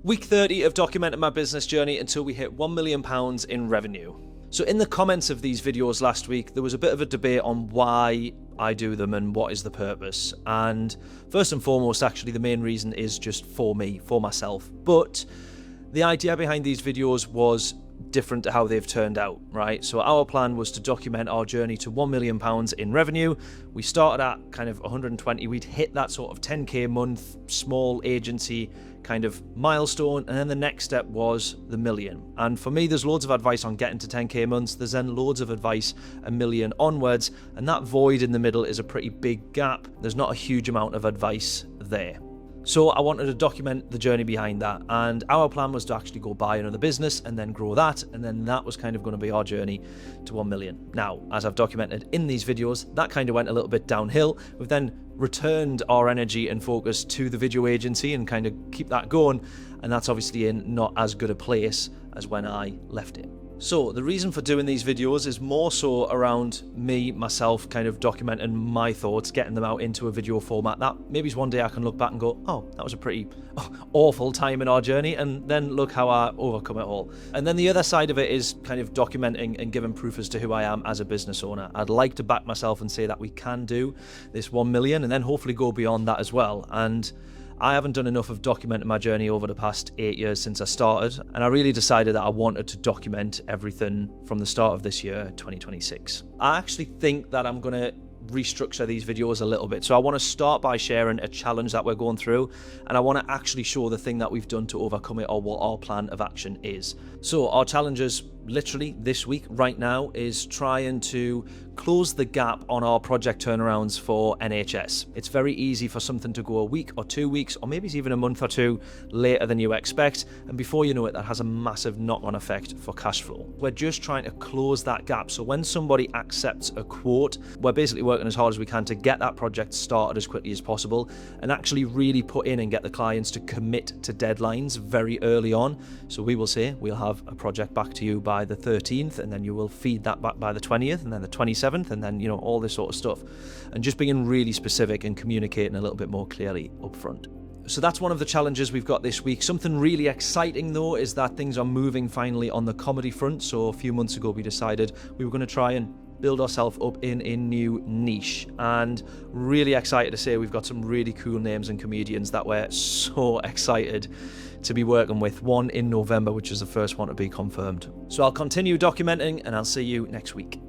Week 30 of documenting my business journey until we hit £1 million in revenue. So in the comments of these videos last week, there was a bit of a debate on why I do them and what is the purpose. And first and foremost, actually, the main reason is just for me, for myself. But the idea behind these videos was different to how they've turned out, right? So our plan was to document our journey to £1 million in revenue. We started at kind of 120. We'd hit that sort of 10k a month, small agency kind of milestone. And then the next step was the million. And for me, there's loads of advice on getting to 10k months. There's then loads of advice a million onwards. And that void in the middle is a pretty big gap. There's not a huge amount of advice there. So I wanted to document the journey behind that, and our plan was to actually go buy another business and then grow that, and then that was kind of going to be our journey to 1 million. Now, as I've documented in these videos, that kind of went a little bit downhill. We've then returned our energy and focus to the video agency and kind of keep that going, and that's obviously in not as good a place as when I left it. So the reason for doing these videos is more so around me, myself, kind of documenting my thoughts, getting them out into a video format that maybe one day I can look back and go, oh, that was a pretty awful time in our journey, and then look how I overcome it all. And then the other side of it is kind of documenting and giving proof as to who I am as a business owner. I'd like to back myself and say that we can do this 1 million and then hopefully go beyond that as well. And I haven't done enough of documenting my journey over the past 8 years since I started, and I really decided that I wanted to document everything from the start of this year, 2026. I actually think that I'm going to restructure these videos a little bit. So I want to start by sharing a challenge that we're going through, and I want to actually show the thing that we've done to overcome it, or what our plan of action is. So our challenges literally this week right now is trying to close the gap on our project turnarounds for NHS. It's very easy for something to go a week or 2 weeks, or maybe it's even a month or two later than you expect, and before you know it, that has a massive knock-on effect for cash flow. We're just trying to close that gap, so when somebody accepts a quote, we're basically working as hard as we can to get that project started as quickly as possible and actually really put in and get the clients to commit to deadlines very early on. So we will say we'll have a project back to you by the 13th, and then you will feed that back by the 20th, and then the 27th, and then, you know, all this sort of stuff, and just being really specific and communicating a little bit more clearly up front. So that's one of the challenges we've got this week. Something really exciting though is that things are moving finally on the comedy front. So a few months ago we decided we were going to try and build ourselves up in a new niche, and really excited to say we've got some really cool names and comedians that we're so excited to be working with. One in November, which is the first one to be confirmed. So I'll continue documenting, and I'll see you next week.